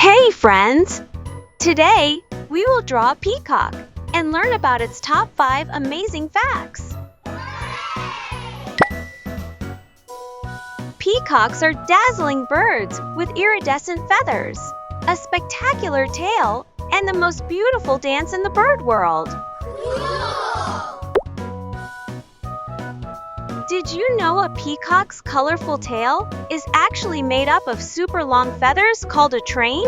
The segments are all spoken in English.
Hey friends! Today, we will draw a peacock and learn about its top 5 amazing facts. Peacocks are dazzling birds with iridescent feathers, a spectacular tail, and the most beautiful dance in the bird world. Did you know a peacock's colorful tail is actually made up of super long feathers called a train?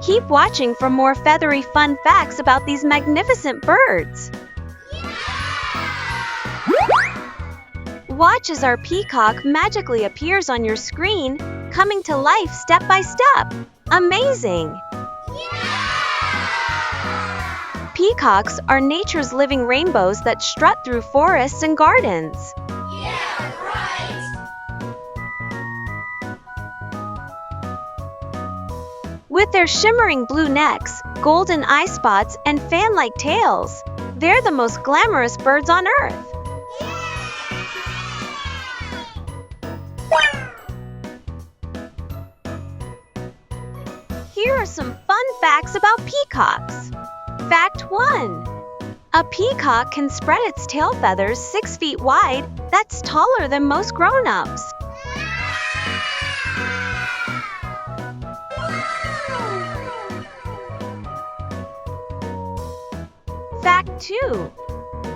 Keep watching for more feathery fun facts about these magnificent birds. Watch as our peacock magically appears on your screen, coming to life step by step. Amazing! Peacocks are nature's living rainbows that strut through forests and gardens. Yeah, right! With their shimmering blue necks, golden eye spots, and fan-like tails, they're the most glamorous birds on Earth. Here are some fun facts about peacocks. Fact 1. A peacock can spread its tail feathers 6 feet wide. That's taller than most grown-ups. Fact 2.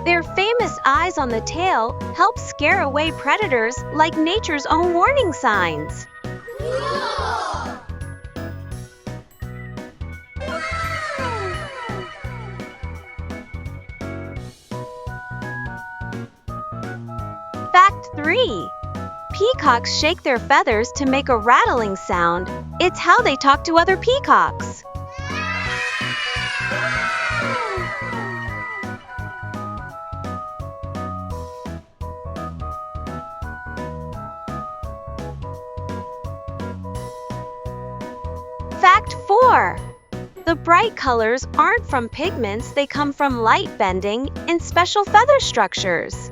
Their famous eyes on the tail help scare away predators like nature's own warning signs. Fact 3. Peacocks shake their feathers to make a rattling sound. It's how they talk to other peacocks. Fact 4. The bright colors aren't from pigments, they come from light bending in special feather structures.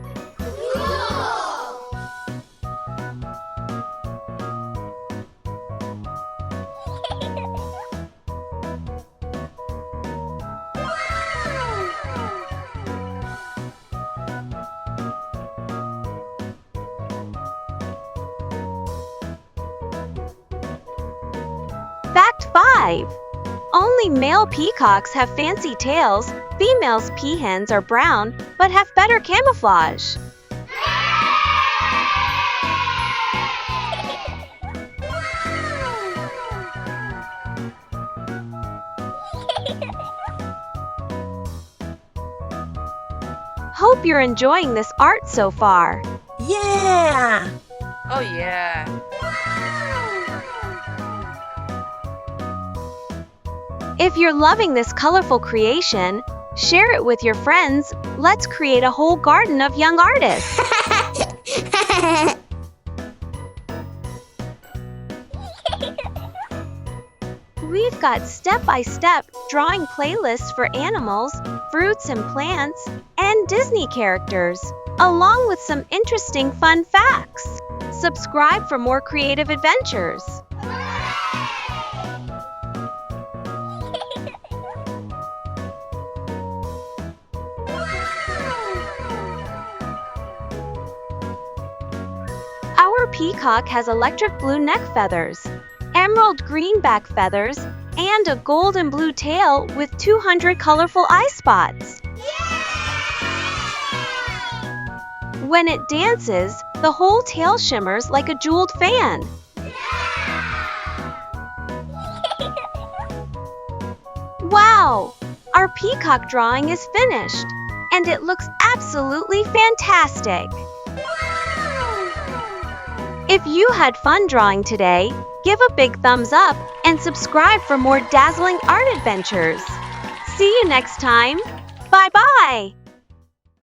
Fact 5. Only male peacocks have fancy tails. Females' peahens are brown, but have better camouflage. Hope you're enjoying this art so far. Yeah! Oh yeah! If you're loving this colorful creation, share it with your friends. Let's create a whole garden of young artists. We've got step-by-step drawing playlists for animals, fruits and plants, and Disney characters, along with some interesting fun facts. Subscribe for more creative adventures. Our peacock has electric blue neck feathers, emerald green back feathers, and a golden blue tail with 200 colorful eye spots. When it dances, the whole tail shimmers like a jeweled fan. Wow! Our peacock drawing is finished, and it looks absolutely fantastic. If you had fun drawing today, give a big thumbs up and subscribe for more dazzling art adventures. See you next time. Bye-bye!